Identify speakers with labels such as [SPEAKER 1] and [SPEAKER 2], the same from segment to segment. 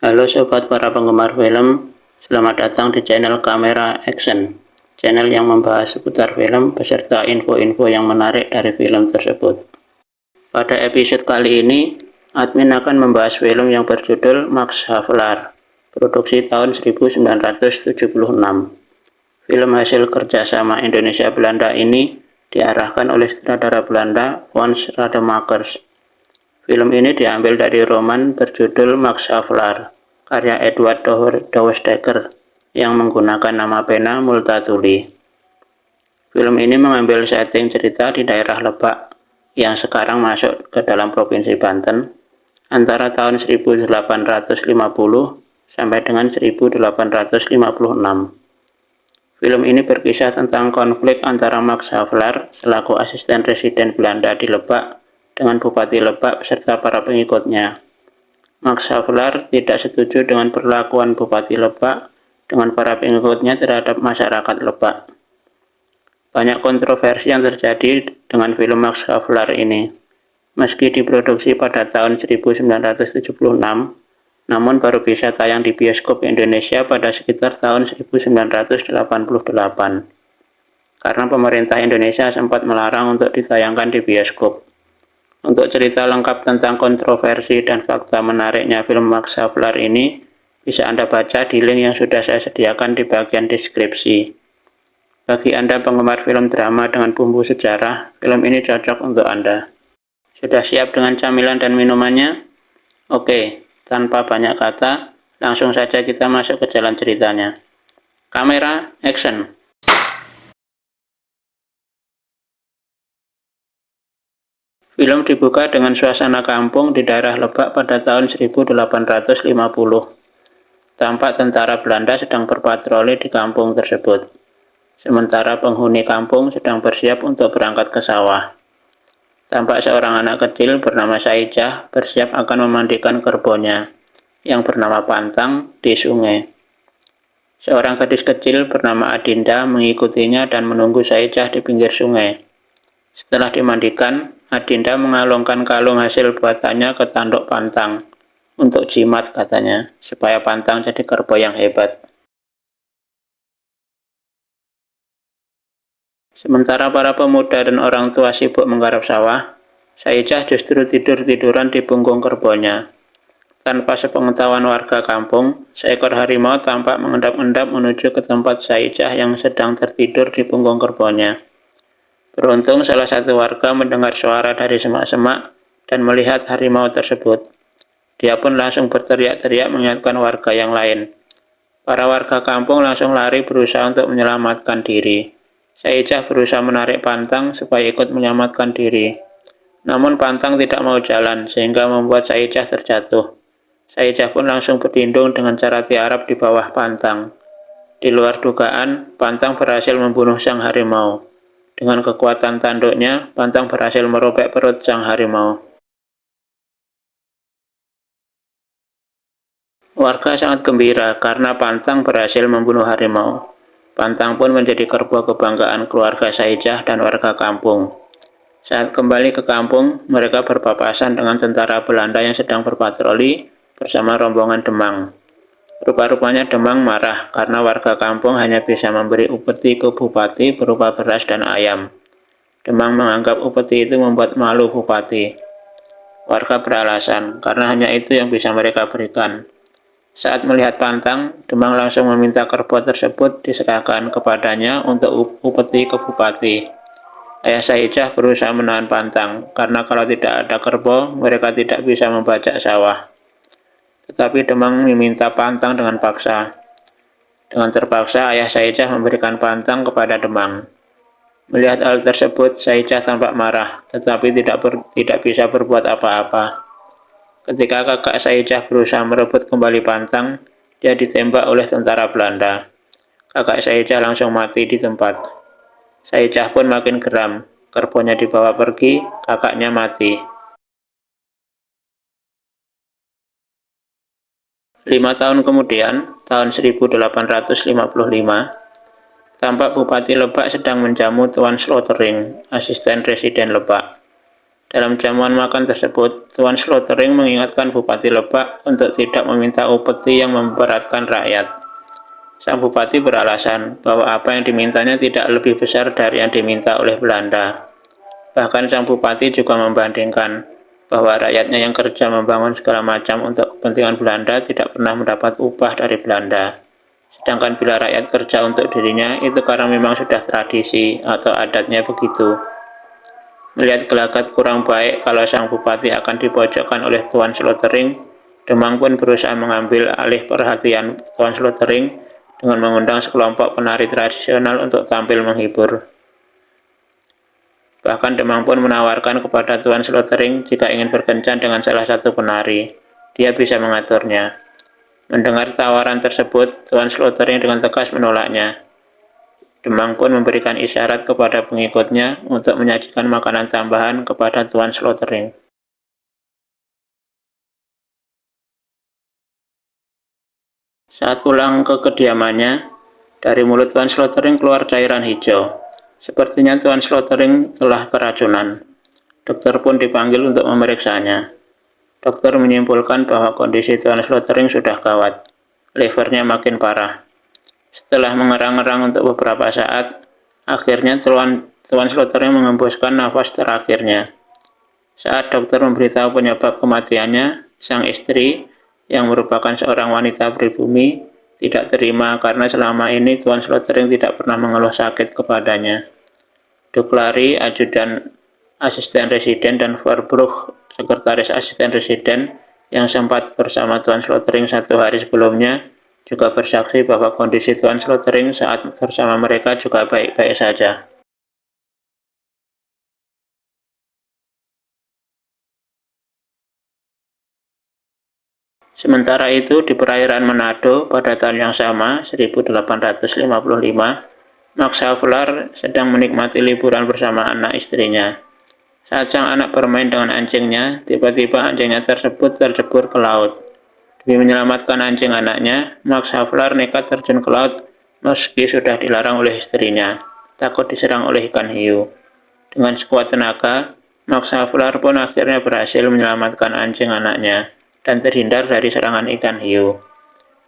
[SPEAKER 1] Halo sobat para penggemar film, selamat datang di channel Kamera Action, channel yang membahas seputar film beserta info-info yang menarik dari film tersebut. Pada episode kali ini, admin akan membahas film yang berjudul Max Havelaar, produksi tahun 1976. Film hasil kerjasama Indonesia-Belanda ini diarahkan oleh sutradara Belanda Fons Rademakers. Film ini diambil dari roman berjudul Max Havelaar, karya Edward Douwesdekker, yang menggunakan nama pena Multatuli. Film ini mengambil setting cerita di daerah Lebak, yang sekarang masuk ke dalam Provinsi Banten, antara tahun 1850 sampai dengan 1856. Film ini berkisah tentang konflik antara Max Havelaar selaku asisten residen Belanda di Lebak dengan Bupati Lebak beserta para pengikutnya. Max Havelaar tidak setuju dengan perlakuan Bupati Lebak dengan para pengikutnya terhadap masyarakat Lebak. Banyak kontroversi yang terjadi dengan film Max Havelaar ini. Meski diproduksi pada tahun 1976, namun baru bisa tayang di bioskop Indonesia pada sekitar tahun 1988. Karena pemerintah Indonesia sempat melarang untuk ditayangkan di bioskop. Untuk cerita lengkap tentang kontroversi dan fakta menariknya film Max Havelaar ini, bisa Anda baca di link yang sudah saya sediakan di bagian deskripsi. Bagi Anda penggemar film drama dengan bumbu sejarah, film ini cocok untuk Anda. Sudah siap dengan camilan dan minumannya? Oke, tanpa banyak kata, langsung saja kita masuk ke jalan ceritanya. Kamera, action! Film dibuka dengan suasana kampung di daerah Lebak pada tahun 1850. Tampak tentara Belanda sedang berpatroli di kampung tersebut. Sementara penghuni kampung sedang bersiap untuk berangkat ke sawah. Tampak seorang anak kecil bernama Saijah bersiap akan memandikan kerbonya, yang bernama Pantang, di sungai. Seorang gadis kecil bernama Adinda mengikutinya dan menunggu Saijah di pinggir sungai. Setelah dimandikan, Adinda mengalungkan kalung hasil buatannya ke tanduk Pantang untuk jimat katanya, supaya Pantang jadi kerbau yang hebat. Sementara para pemuda dan orang tua sibuk menggarap sawah, Saijah justru tidur-tiduran di punggung kerbonya. Tanpa sepengetahuan warga kampung, seekor harimau tampak mengendap-endap menuju ke tempat Saijah yang sedang tertidur di punggung kerbonya. Beruntung salah satu warga mendengar suara dari semak-semak dan melihat harimau tersebut. Dia pun langsung berteriak-teriak mengingatkan warga yang lain. Para warga kampung langsung lari berusaha untuk menyelamatkan diri. Saijah berusaha menarik Pantang supaya ikut menyelamatkan diri. Namun Pantang tidak mau jalan sehingga membuat Saijah terjatuh. Saijah pun langsung berlindung dengan cara tiarap di bawah Pantang. Di luar dugaan, Pantang berhasil membunuh sang harimau. Dengan kekuatan tanduknya, Pantang berhasil merobek perut sang harimau. Warga sangat gembira karena Pantang berhasil membunuh harimau. Pantang pun menjadi kerbau kebanggaan keluarga Saijah dan warga kampung. Saat kembali ke kampung, mereka berpapasan dengan tentara Belanda yang sedang berpatroli bersama rombongan Demang. Rupa-rupanya Demang marah karena warga kampung hanya bisa memberi upeti ke Bupati berupa beras dan ayam. Demang menganggap upeti itu membuat malu Bupati. Warga beralasan karena hanya itu yang bisa mereka berikan. Saat melihat Pantang, Demang langsung meminta kerbau tersebut diserahkan kepadanya untuk upeti ke Bupati. Ayah Saijah berusaha menahan Pantang karena kalau tidak ada kerbau, mereka tidak bisa membajak sawah. Tetapi Demang meminta Pantang dengan paksa. Dengan terpaksa, ayah Saijah memberikan Pantang kepada Demang. Melihat hal tersebut, Saijah tampak marah, tetapi tidak bisa berbuat apa-apa. Ketika kakak Saijah berusaha merebut kembali Pantang, dia ditembak oleh tentara Belanda. Kakak Saijah langsung mati di tempat. Saijah pun makin geram, kerbonya dibawa pergi, kakaknya mati. 5 tahun kemudian, tahun 1855, tampak Bupati Lebak sedang menjamu Tuan Slotering, asisten residen Lebak. Dalam jamuan makan tersebut, Tuan Slotering mengingatkan Bupati Lebak untuk tidak meminta upeti yang memberatkan rakyat. Sang Bupati beralasan bahwa apa yang dimintanya tidak lebih besar dari yang diminta oleh Belanda. Bahkan sang Bupati juga membandingkan bahwa rakyatnya yang kerja membangun segala macam untuk kepentingan Belanda tidak pernah mendapat upah dari Belanda. Sedangkan bila rakyat kerja untuk dirinya, itu karena memang sudah tradisi atau adatnya begitu. Melihat gelagat kurang baik kalau sang bupati akan dipojokkan oleh Tuan Slotering, Demang pun berusaha mengambil alih perhatian Tuan Slotering dengan mengundang sekelompok penari tradisional untuk tampil menghibur. Bahkan Demang pun menawarkan kepada Tuan Slotering jika ingin berkencan dengan salah satu penari, dia bisa mengaturnya. Mendengar tawaran tersebut, Tuan Slotering dengan tegas menolaknya. Demang pun memberikan isyarat kepada pengikutnya untuk menyajikan makanan tambahan kepada Tuan Slotering. Saat pulang ke kediamannya, dari mulut Tuan Slotering keluar cairan hijau. Sepertinya Tuan Slotering telah keracunan. Dokter pun dipanggil untuk memeriksanya. Dokter menyimpulkan bahwa kondisi Tuan Slotering sudah gawat. Livernya makin parah. Setelah mengerang-erang untuk beberapa saat, akhirnya Tuan Slotering mengembuskan nafas terakhirnya. Saat dokter memberitahu penyebab kematiannya, sang istri, yang merupakan seorang wanita pribumi, tidak terima karena selama ini Tuan Slotering tidak pernah mengeluh sakit kepadanya. Duklari, ajudan asisten residen, dan Verbruch, sekretaris asisten residen, yang sempat bersama Tuan Slotering 1 hari sebelumnya, juga bersaksi bahwa kondisi Tuan Slotering saat bersama mereka juga baik-baik saja. Sementara itu, di perairan Manado pada tahun yang sama, 1855, Max Havelaar sedang menikmati liburan bersama anak istrinya. Saat sang anak bermain dengan anjingnya, tiba-tiba anjingnya tersebut tercebur ke laut. Demi menyelamatkan anjing anaknya, Max Havelaar nekat terjun ke laut meski sudah dilarang oleh istrinya, takut diserang oleh ikan hiu. Dengan sekuat tenaga, Max Havelaar pun akhirnya berhasil menyelamatkan anjing anaknya dan terhindar dari serangan ikan hiu.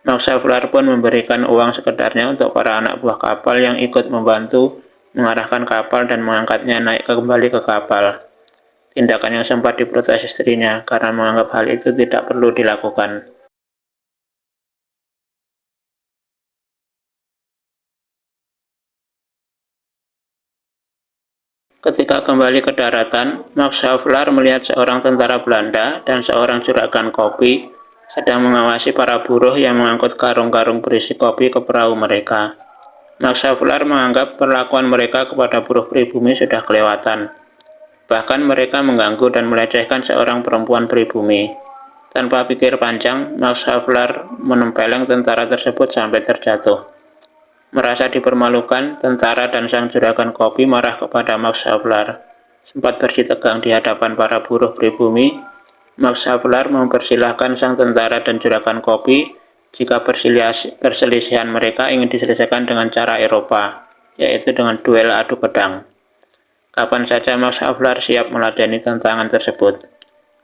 [SPEAKER 1] Max Havelaar pun memberikan uang sekedarnya untuk para anak buah kapal yang ikut membantu mengarahkan kapal dan mengangkatnya naik kembali ke kapal. Tindakan yang sempat diprotes istrinya karena menganggap hal itu tidak perlu dilakukan. Ketika kembali ke daratan, Max Havelaar melihat seorang tentara Belanda dan seorang juragan kopi sedang mengawasi para buruh yang mengangkut karung-karung berisi kopi ke perahu mereka. Max Havelaar menganggap perlakuan mereka kepada buruh pribumi sudah kelewatan. Bahkan mereka mengganggu dan melecehkan seorang perempuan pribumi. Tanpa pikir panjang, Max Havelaar menempeleng tentara tersebut sampai terjatuh. Merasa dipermalukan, tentara dan sang juragan kopi marah kepada Max Havelaar. Sempat bersih tegang di hadapan para buruh pribumi, Max Havelaar mempersilahkan sang tentara dan juragan kopi jika perselisihan mereka ingin diselesaikan dengan cara Eropa, yaitu dengan duel adu pedang. Kapan saja Max Havelaar siap meladeni tantangan tersebut.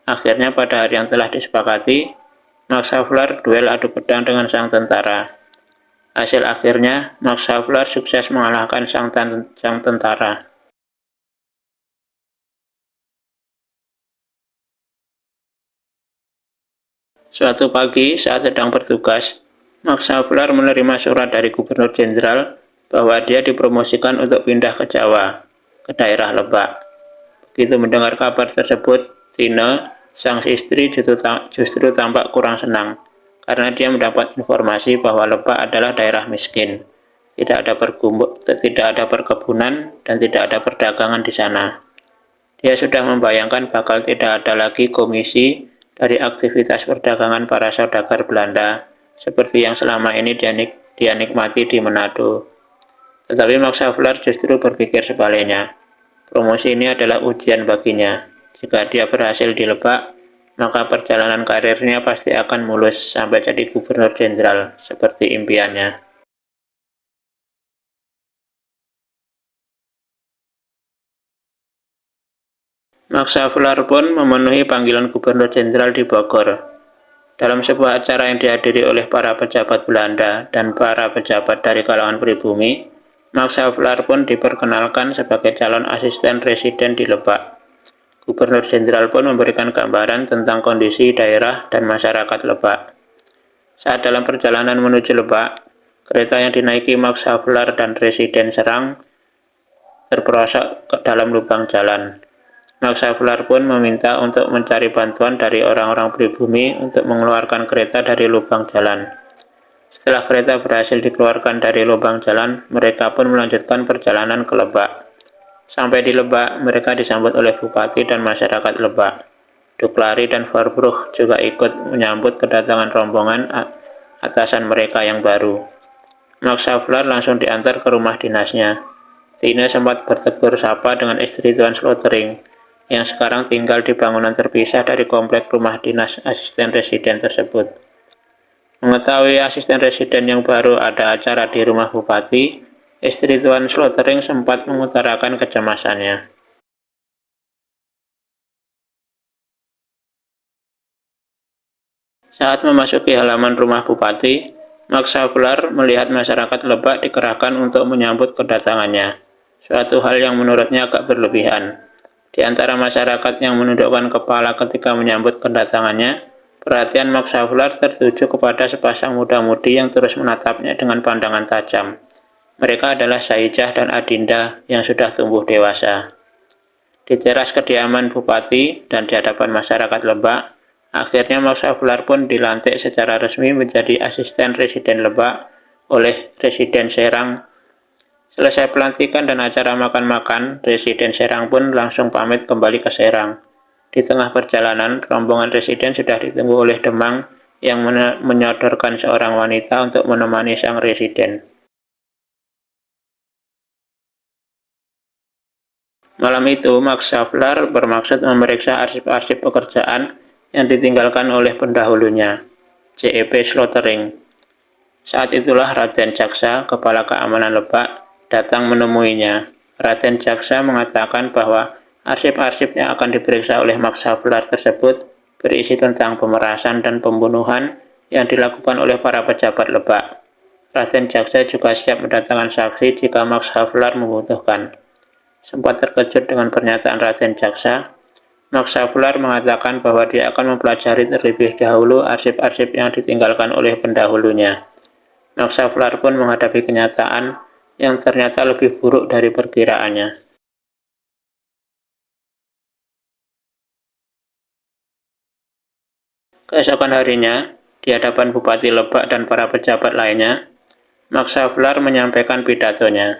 [SPEAKER 1] Akhirnya pada hari yang telah disepakati, Max Havelaar duel adu pedang dengan sang tentara. Hasil akhirnya, Max Havelaar sukses mengalahkan sang tentara. Suatu pagi, saat sedang bertugas, Max Havelaar menerima surat dari Gubernur Jenderal bahwa dia dipromosikan untuk pindah ke Jawa, ke daerah Lebak. Begitu mendengar kabar tersebut, Tine, sang istri, justru tampak kurang senang, karena dia mendapat informasi bahwa Lebak adalah daerah miskin. Tidak ada perkebunan dan tidak ada perdagangan di sana. Dia sudah membayangkan bakal tidak ada lagi komisi dari aktivitas perdagangan para saudagar Belanda seperti yang selama ini dia nikmati di Manado. Tetapi Max Havelaar justru berpikir sebaliknya. Promosi ini adalah ujian baginya. Jika dia berhasil di Lebak, maka perjalanan karirnya pasti akan mulus sampai jadi gubernur jenderal seperti impiannya. Max Havelaar pun memenuhi panggilan Gubernur Jenderal di Bogor. Dalam sebuah acara yang dihadiri oleh para pejabat Belanda dan para pejabat dari kalangan pribumi, Max Havelaar pun diperkenalkan sebagai calon asisten residen di Lebak. Gubernur Jenderal pun memberikan gambaran tentang kondisi daerah dan masyarakat Lebak. Saat dalam perjalanan menuju Lebak, kereta yang dinaiki Max Havelaar dan Residen Serang terperosok ke dalam lubang jalan. Max Havelaar pun meminta untuk mencari bantuan dari orang-orang pribumi untuk mengeluarkan kereta dari lubang jalan. Setelah kereta berhasil dikeluarkan dari lubang jalan, mereka pun melanjutkan perjalanan ke Lebak. Sampai di Lebak, mereka disambut oleh Bupati dan masyarakat Lebak. Duklari dan Verbrugge juga ikut menyambut kedatangan rombongan atasan mereka yang baru. Max Havelaar langsung diantar ke rumah dinasnya. Tine sempat bertegur sapa dengan istri Tuan Slotering, yang sekarang tinggal di bangunan terpisah dari komplek rumah dinas asisten residen tersebut. Mengetahui asisten residen yang baru ada acara di rumah Bupati, istri Tuan Slotering sempat mengutarakan kecemasannya. Saat memasuki halaman rumah Bupati, Max Havelaar melihat masyarakat Lebak dikerahkan untuk menyambut kedatangannya, suatu hal yang menurutnya agak berlebihan. Di antara masyarakat yang menundukkan kepala ketika menyambut kedatangannya, perhatian Max Havelaar tertuju kepada sepasang muda-mudi yang terus menatapnya dengan pandangan tajam. Mereka adalah Saijah dan Adinda yang sudah tumbuh dewasa. Di teras kediaman Bupati dan di hadapan masyarakat Lebak, akhirnya Max Havelaar pun dilantik secara resmi menjadi asisten residen Lebak oleh Residen Serang. Selesai pelantikan dan acara makan-makan, Residen Serang pun langsung pamit kembali ke Serang. Di tengah perjalanan, rombongan residen sudah ditunggu oleh Demang yang menyodorkan seorang wanita untuk menemani sang residen. Malam itu, Max Havelaar bermaksud memeriksa arsip-arsip pekerjaan yang ditinggalkan oleh pendahulunya, JEP Slotering. Saat itulah Raden Jaksa, Kepala Keamanan Lebak, datang menemuinya. Raden Jaksa mengatakan bahwa arsip-arsip yang akan diperiksa oleh Max Havelaar tersebut berisi tentang pemerasan dan pembunuhan yang dilakukan oleh para pejabat Lebak. Raden Jaksa juga siap mendatangkan saksi jika Max Havelaar membutuhkan. Sempat terkejut dengan pernyataan Raden Jaksa, Max Havelaar mengatakan bahwa dia akan mempelajari terlebih dahulu arsip-arsip yang ditinggalkan oleh pendahulunya. Max Havelaar pun menghadapi kenyataan yang ternyata lebih buruk dari perkiraannya. Keesokan harinya, di hadapan Bupati Lebak dan para pejabat lainnya, Max Havelaar menyampaikan pidatonya.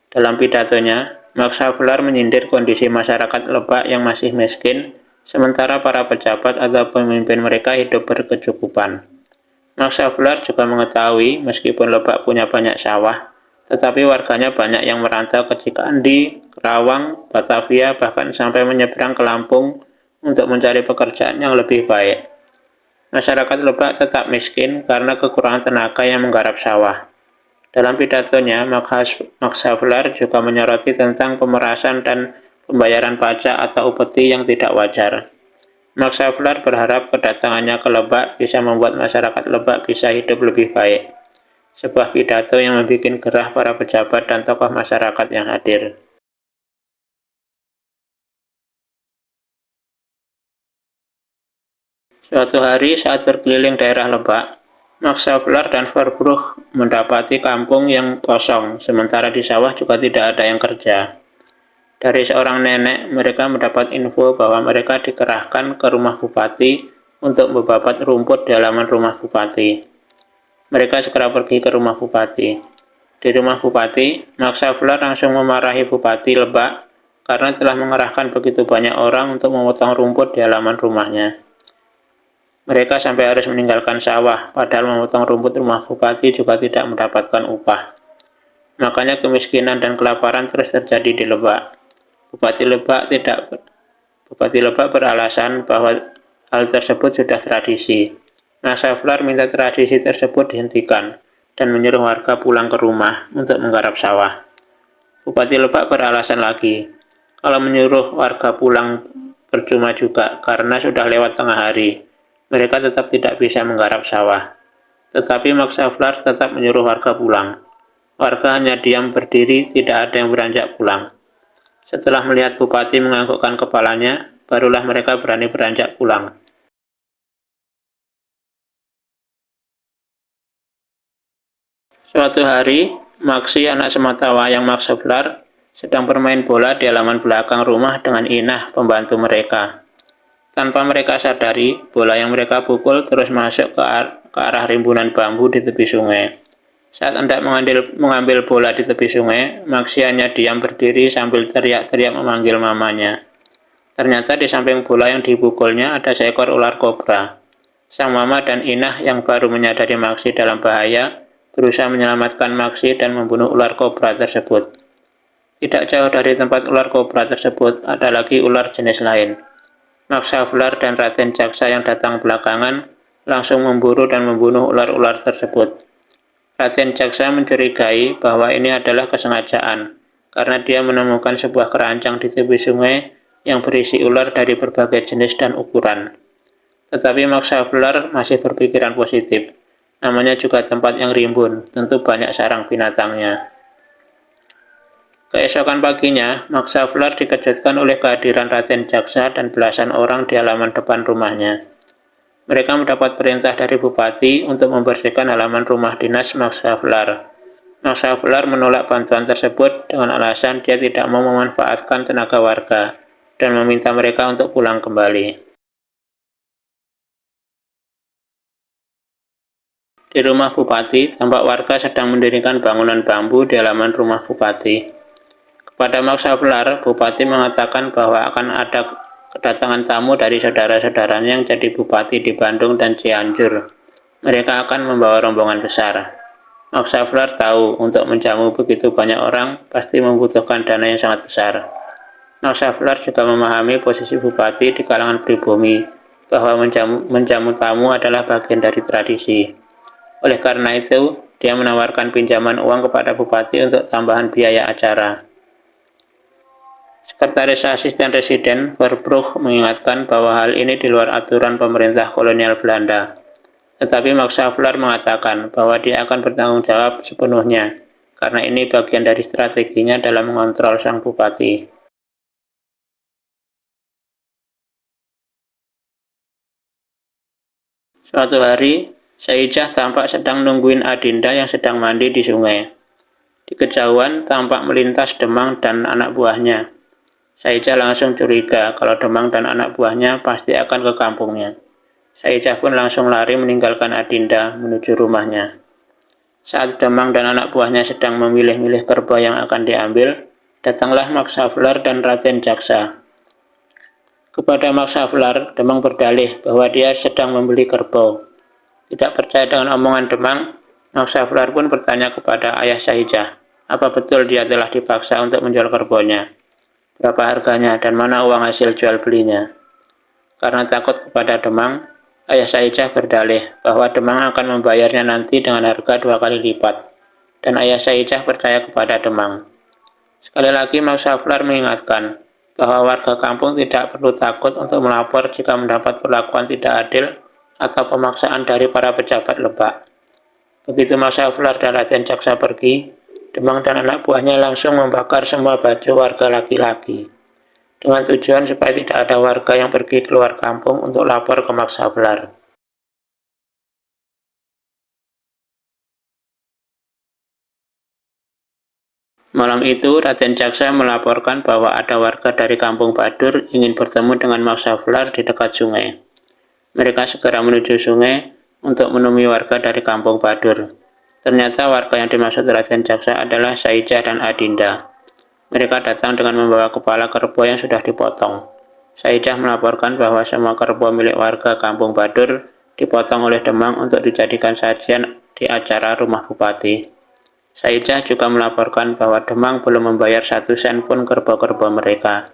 [SPEAKER 1] Dalam pidatonya, Max Havelaar menyindir kondisi masyarakat Lebak yang masih miskin, sementara para pejabat atau pemimpin mereka hidup berkecukupan. Max Havelaar juga mengetahui meskipun Lebak punya banyak sawah, tetapi warganya banyak yang merantau ke Cikandi, Kerawang, Batavia, bahkan sampai menyeberang ke Lampung untuk mencari pekerjaan yang lebih baik. Masyarakat Lebak tetap miskin karena kekurangan tenaga yang menggarap sawah. Dalam pidatonya, Max Havelaar juga menyoroti tentang pemerasan dan pembayaran pajak atau upeti yang tidak wajar. Max Havelaar berharap kedatangannya ke Lebak bisa membuat masyarakat Lebak bisa hidup lebih baik. Sebuah pidato yang membuat gerah para pejabat dan tokoh masyarakat yang hadir. Suatu hari saat berkeliling daerah Lebak, Max Havelaar dan Verbrugge mendapati kampung yang kosong, sementara di sawah juga tidak ada yang kerja. Dari seorang nenek, mereka mendapat info bahwa mereka dikerahkan ke rumah Bupati untuk membabat rumput di halaman rumah Bupati. Mereka segera pergi ke rumah Bupati. Di rumah Bupati, Max Havelaar langsung memarahi Bupati Lebak karena telah mengerahkan begitu banyak orang untuk memotong rumput di halaman rumahnya. Mereka sampai harus meninggalkan sawah, padahal memotong rumput rumah Bupati juga tidak mendapatkan upah. Makanya kemiskinan dan kelaparan terus terjadi di Lebak. Bupati Lebak beralasan bahwa hal tersebut sudah tradisi. Max Havelaar minta tradisi tersebut dihentikan dan menyuruh warga pulang ke rumah untuk menggarap sawah. Bupati Lebak beralasan lagi, kalau menyuruh warga pulang percuma juga karena sudah lewat tengah hari. Mereka tetap tidak bisa menggarap sawah. Tetapi Max Havelaar tetap menyuruh warga pulang. Warga hanya diam berdiri, tidak ada yang beranjak pulang. Setelah melihat bupati menganggukkan kepalanya, barulah mereka berani beranjak pulang. Suatu hari, Maxi, anak sematawayang Max Havelaar, sedang bermain bola di halaman belakang rumah dengan Inah, pembantu mereka. Tanpa mereka sadari, bola yang mereka pukul terus masuk ke arah rimbunan bambu di tepi sungai. Saat hendak mengambil bola di tepi sungai, Maxi hanya diam berdiri sambil teriak-teriak memanggil mamanya. Ternyata di samping bola yang dipukulnya ada seekor ular kobra. Sang mama dan Inah yang baru menyadari Maxi dalam bahaya, berusaha menyelamatkan Maxi dan membunuh ular kobra tersebut. Tidak jauh dari tempat ular kobra tersebut ada lagi ular jenis lain. Max Havelaar dan Raden Jaksa yang datang belakangan langsung memburu dan membunuh ular-ular tersebut. Raden Jaksa mencurigai bahwa ini adalah kesengajaan, karena dia menemukan sebuah keranjang di tepi sungai yang berisi ular dari berbagai jenis dan ukuran. Tetapi Max Havelaar masih berpikiran positif. Namanya juga tempat yang rimbun, tentu banyak sarang binatangnya. Keesokan paginya, Max Havelaar dikejutkan oleh kehadiran Raden Jaksa dan belasan orang di halaman depan rumahnya. Mereka mendapat perintah dari bupati untuk membersihkan halaman rumah dinas Max Havelaar. Max Havelaar menolak bantuan tersebut dengan alasan dia tidak mau memanfaatkan tenaga warga dan meminta mereka untuk pulang kembali. Di rumah bupati, tampak warga sedang mendirikan bangunan bambu di halaman rumah bupati. Kepada Max Havelaar, bupati mengatakan bahwa akan ada kedatangan tamu dari saudara-saudaranya yang jadi bupati di Bandung dan Cianjur. Mereka akan membawa rombongan besar. Max Havelaar tahu untuk menjamu begitu banyak orang pasti membutuhkan dana yang sangat besar. Max Havelaar juga memahami posisi bupati di kalangan pribumi, bahwa menjamu tamu adalah bagian dari tradisi. Oleh karena itu, dia menawarkan pinjaman uang kepada bupati untuk tambahan biaya acara. Sekretaris Asisten Residen Verbrugge mengingatkan bahwa hal ini di luar aturan pemerintah kolonial Belanda. Tetapi Max Havelaar mengatakan bahwa dia akan bertanggung jawab sepenuhnya, karena ini bagian dari strateginya dalam mengontrol sang bupati. Suatu hari, Saijah tampak sedang nungguin Adinda yang sedang mandi di sungai. Di kejauhan tampak melintas Demang dan anak buahnya. Saijah langsung curiga kalau Demang dan anak buahnya pasti akan ke kampungnya. Saijah pun langsung lari meninggalkan Adinda menuju rumahnya. Saat Demang dan anak buahnya sedang memilih-milih kerbau yang akan diambil, datanglah Max Havelaar dan Raden Jaksa. Kepada Max Havelaar, Demang berdalih bahwa dia sedang membeli kerbau. Tidak percaya dengan omongan Demang, Max Havelaar pun bertanya kepada ayah Saijah, apa betul dia telah dipaksa untuk menjual kerbaunya? Berapa harganya dan mana uang hasil jual belinya? Karena takut kepada Demang, ayah Saijah berdalih bahwa Demang akan membayarnya nanti dengan harga 2 kali lipat, dan ayah Saijah percaya kepada Demang. Sekali lagi Max Havelaar mengingatkan bahwa warga kampung tidak perlu takut untuk melapor jika mendapat perlakuan tidak adil atau pemaksaan dari para pejabat Lebak. Begitu Max Havelaar dan Raden Jaksa pergi, Demang dan anak buahnya langsung membakar semua baju warga laki-laki, dengan tujuan supaya tidak ada warga yang pergi keluar kampung untuk lapor ke Max Havelaar. Malam itu, Raden Jaksa melaporkan bahwa ada warga dari kampung Badur ingin bertemu dengan Max Havelaar di dekat sungai. Mereka segera menuju sungai untuk menemui warga dari kampung Badur. Ternyata warga yang dimaksud Raden Jaksa adalah Saijah dan Adinda. Mereka datang dengan membawa kepala kerbau yang sudah dipotong. Saijah melaporkan bahwa semua kerbau milik warga kampung Badur dipotong oleh Demang untuk dijadikan sajian di acara rumah bupati. Saijah juga melaporkan bahwa Demang belum membayar 1 sen pun kerbau-kerbau mereka.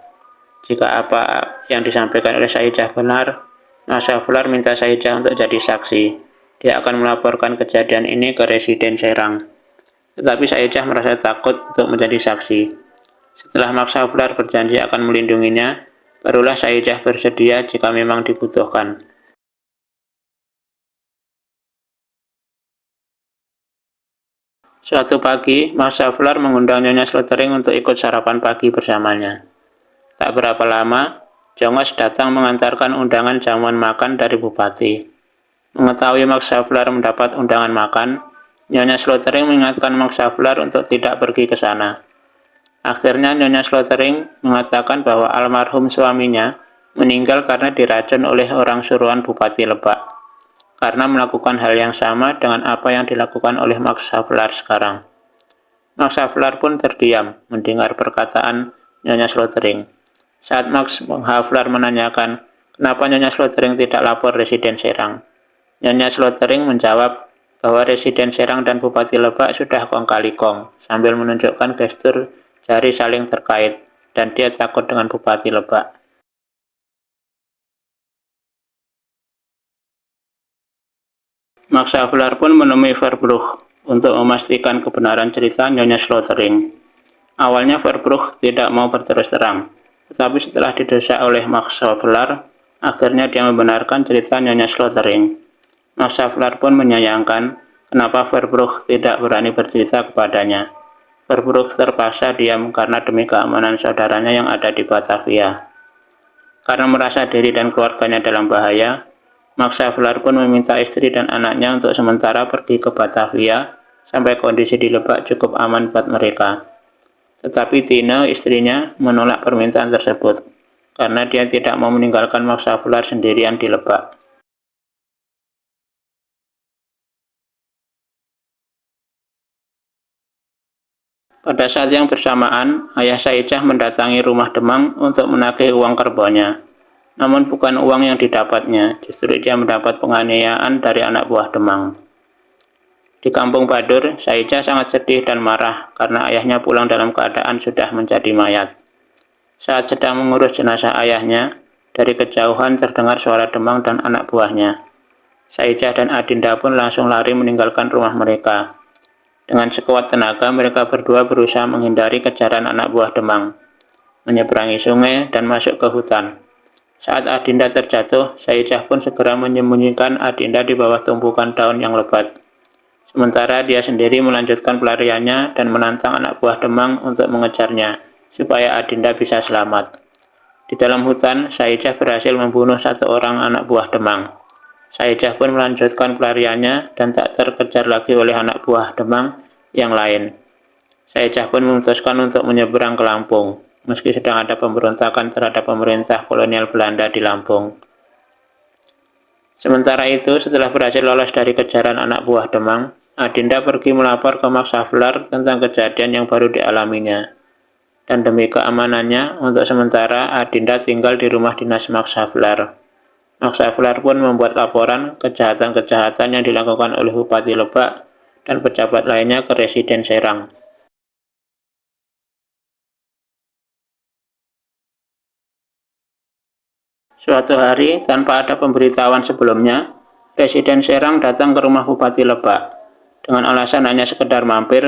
[SPEAKER 1] Jika apa yang disampaikan oleh Saijah benar, Max Havelaar minta Saijah untuk jadi saksi. Dia akan melaporkan kejadian ini ke Residen Serang. Tetapi Saijah merasa takut untuk menjadi saksi. Setelah Max Havelaar berjanji akan melindunginya, Barulah Saijah bersedia jika memang dibutuhkan. Suatu pagi, Mas Saflar mengundang Nyonya Slotering untuk ikut sarapan pagi bersamanya. Tak berapa lama, Jongos datang mengantarkan undangan jamuan makan dari Bupati. Mengetahui Max Havelaar mendapat undangan makan, Nyonya Slotering mengingatkan Max Havelaar untuk tidak pergi ke sana. Akhirnya Nyonya Slotering mengatakan bahwa almarhum suaminya meninggal karena diracun oleh orang suruhan Bupati Lebak, karena melakukan hal yang sama dengan apa yang dilakukan oleh Max Havelaar sekarang. Max Havelaar pun terdiam mendengar perkataan Nyonya Slotering. Saat Max Havelaar menanyakan kenapa Nyonya Slotering tidak lapor Residen Serang, Nyonya Slotering menjawab bahwa Residen Serang dan Bupati Lebak sudah kong kali kong, sambil menunjukkan gestur jari saling terkait, dan dia takut dengan Bupati Lebak. Max Havelaar pun menemui Verbrugge untuk memastikan kebenaran cerita Nyonya Slotering. Awalnya Verbrugge tidak mau berterus terang, tetapi setelah didesak oleh Max Havelaar, akhirnya dia membenarkan cerita Nyonya Slotering. Max Havelaar pun menyayangkan kenapa Verbrugge tidak berani bercerita kepadanya. Verbrugge terpaksa diam karena demi keamanan saudaranya yang ada di Batavia. Karena merasa diri dan keluarganya dalam bahaya, Max Havelaar pun meminta istri dan anaknya untuk sementara pergi ke Batavia sampai kondisi di Lebak cukup aman buat mereka. Tetapi Tine, istrinya, menolak permintaan tersebut karena dia tidak mau meninggalkan Max Havelaar sendirian di Lebak. Pada saat yang bersamaan, ayah Saijah mendatangi rumah Demang untuk menagih uang kerbaunya. Namun bukan uang yang didapatnya, justru dia mendapat penganiayaan dari anak buah Demang. Di kampung Badur, Saijah sangat sedih dan marah karena ayahnya pulang dalam keadaan sudah menjadi mayat. Saat sedang mengurus jenazah ayahnya, dari kejauhan terdengar suara Demang dan anak buahnya. Saijah dan Adinda pun langsung lari meninggalkan rumah mereka. Dengan sekuat tenaga, mereka berdua berusaha menghindari kejaran anak buah Demang, menyeberangi sungai dan masuk ke hutan. Saat Adinda terjatuh, Saijah pun segera menyembunyikan Adinda di bawah tumpukan daun yang lebat. Sementara dia sendiri melanjutkan pelariannya dan menantang anak buah Demang untuk mengejarnya, supaya Adinda bisa selamat. Di dalam hutan, Saijah berhasil membunuh satu orang anak buah Demang. Saijah pun melanjutkan pelariannya dan tak terkejar lagi oleh anak buah Demang yang lain. Saijah pun memutuskan untuk menyeberang ke Lampung, meski sedang ada pemberontakan terhadap pemerintah kolonial Belanda di Lampung. Sementara itu, setelah berhasil lolos dari kejaran anak buah Demang, Adinda pergi melapor ke Max Havelaar tentang kejadian yang baru dialaminya. Dan demi keamanannya, untuk sementara Adinda tinggal di rumah dinas Max Havelaar. Max Havelaar pun membuat laporan kejahatan-kejahatan yang dilakukan oleh Bupati Lebak dan pejabat lainnya ke Residen Serang. Suatu hari, tanpa ada pemberitahuan sebelumnya, Residen Serang datang ke rumah Bupati Lebak. Dengan alasan hanya sekedar mampir,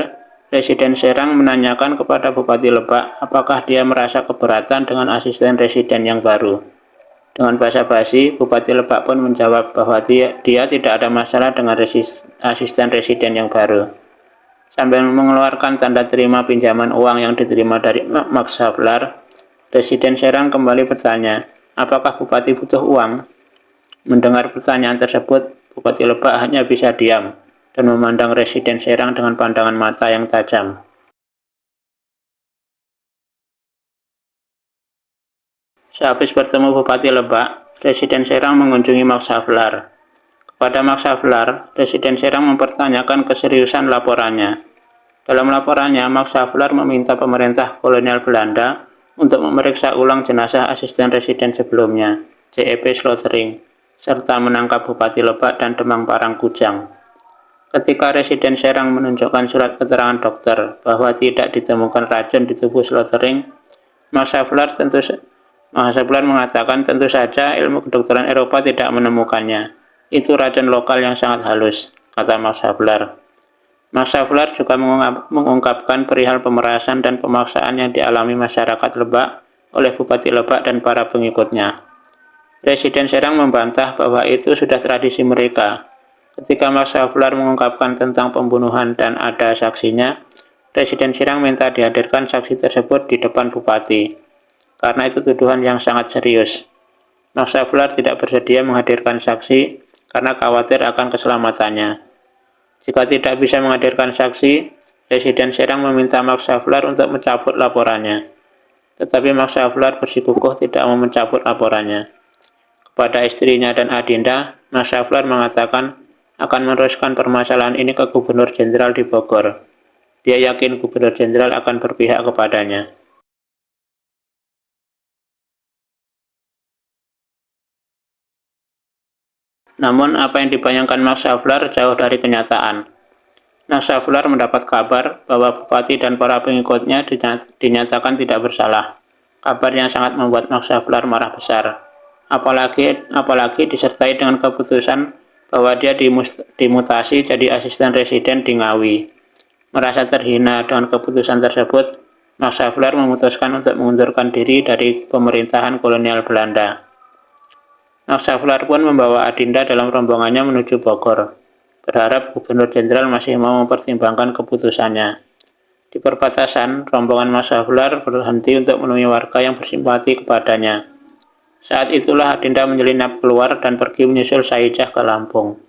[SPEAKER 1] Residen Serang menanyakan kepada Bupati Lebak apakah dia merasa keberatan dengan asisten residen yang baru. Dengan basa-basi, Bupati Lebak pun menjawab bahwa dia tidak ada masalah dengan asisten residen yang baru. Sambil mengeluarkan tanda terima pinjaman uang yang diterima dari Max Havelaar, Residen Serang kembali bertanya, apakah Bupati butuh uang? Mendengar pertanyaan tersebut, Bupati Lebak hanya bisa diam dan memandang Residen Serang dengan pandangan mata yang tajam. Sehabis bertemu Bupati Lebak, Residen Serang mengunjungi Max Havelaar. Kepada Max Havelaar, Residen Serang mempertanyakan keseriusan laporannya. Dalam laporannya, Max Havelaar meminta pemerintah kolonial Belanda untuk memeriksa ulang jenazah asisten residen sebelumnya, JEP Slotering, serta menangkap Bupati Lebak dan Demang Parangkujang. Ketika Residen Serang menunjukkan surat keterangan dokter bahwa tidak ditemukan racun di tubuh Slotering, Max Havelaar mengatakan tentu saja ilmu kedokteran Eropa tidak menemukannya. Itu racun lokal yang sangat halus, kata Max Havelaar. Max Havelaar juga mengungkapkan perihal pemerasan dan pemaksaan yang dialami masyarakat Lebak oleh Bupati Lebak dan para pengikutnya. Presiden Serang membantah bahwa itu sudah tradisi mereka. Ketika Max Havelaar mengungkapkan tentang pembunuhan dan ada saksinya, Presiden Serang minta dihadirkan saksi tersebut di depan Bupati, karena itu tuduhan yang sangat serius. Max Havelaar tidak bersedia menghadirkan saksi karena khawatir akan keselamatannya. Jika tidak bisa menghadirkan saksi, Presiden Serang meminta Max Havelaar untuk mencabut laporannya. Tetapi Max Havelaar bersikukuh tidak mau mencabut laporannya. Kepada istrinya dan Adinda, Max Havelaar mengatakan akan meneruskan permasalahan ini ke Gubernur Jenderal di Bogor. Dia yakin Gubernur Jenderal akan berpihak kepadanya. Namun, apa yang dibayangkan Max Havelaar jauh dari kenyataan. Max Havelaar mendapat kabar bahwa Bupati dan para pengikutnya dinyatakan tidak bersalah. Kabar yang sangat membuat Max Havelaar marah besar. Apalagi disertai dengan keputusan bahwa dia dimutasi jadi asisten residen di Ngawi. Merasa terhina dengan keputusan tersebut, Max Havelaar memutuskan untuk mengundurkan diri dari pemerintahan kolonial Belanda. Max Havelaar pun membawa Adinda dalam rombongannya menuju Bogor, berharap Gubernur Jenderal masih mau mempertimbangkan keputusannya. Di perbatasan, rombongan Max Havelaar berhenti untuk menemui warga yang bersimpati kepadanya. Saat itulah Adinda menyelinap keluar dan pergi menyusul Saijah ke Lampung.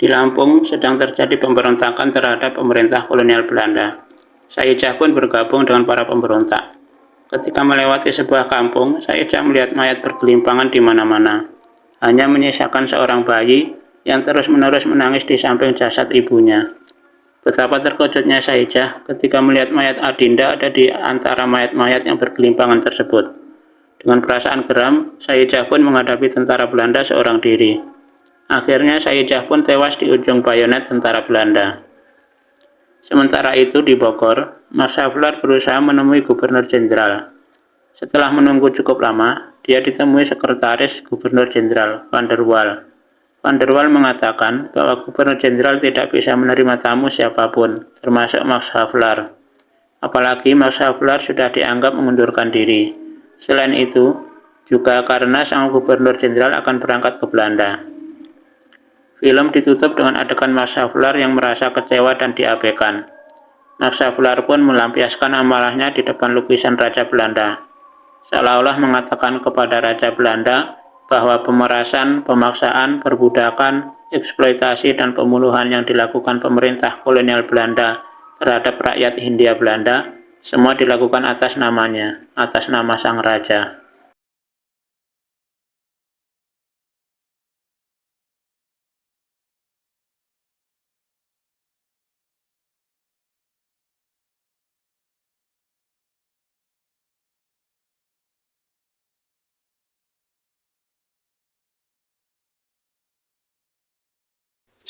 [SPEAKER 1] Di Lampung sedang terjadi pemberontakan terhadap pemerintah kolonial Belanda. Saijah pun bergabung dengan para pemberontak. Ketika melewati sebuah kampung, Saijah melihat mayat bergelimpangan di mana-mana. Hanya menyisakan seorang bayi yang terus-menerus menangis di samping jasad ibunya. Betapa terkejutnya Saijah ketika melihat mayat Adinda ada di antara mayat-mayat yang bergelimpangan tersebut. Dengan perasaan geram, Saijah pun menghadapi tentara Belanda seorang diri. Akhirnya Saijah pun tewas di ujung bayonet tentara Belanda. Sementara itu di Bogor, Max Havelaar berusaha menemui Gubernur Jenderal. Setelah menunggu cukup lama, dia ditemui Sekretaris Gubernur Jenderal, Van der Waal. Van der Waal mengatakan bahwa Gubernur Jenderal tidak bisa menerima tamu siapapun, termasuk Max Havelaar. Apalagi Max Havelaar sudah dianggap mengundurkan diri. Selain itu, juga karena sang Gubernur Jenderal akan berangkat ke Belanda. Film ditutup dengan adegan Max Havelaar yang merasa kecewa dan diabaikan. Max Havelaar pun melampiaskan amarahnya di depan lukisan Raja Belanda, seolah-olah mengatakan kepada Raja Belanda bahwa pemerasan, pemaksaan, perbudakan, eksploitasi, dan pembunuhan yang dilakukan pemerintah kolonial Belanda terhadap rakyat Hindia Belanda semua dilakukan atas namanya, atas nama sang raja.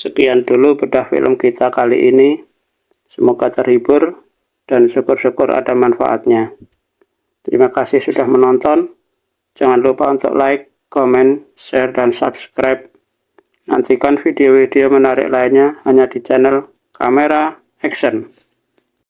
[SPEAKER 1] Sekian dulu bedah film kita kali ini. Semoga terhibur dan syukur-syukur ada manfaatnya. Terima kasih sudah menonton. Jangan lupa untuk like, komen, share, dan subscribe. Nantikan video-video menarik lainnya hanya di channel Kamera Action.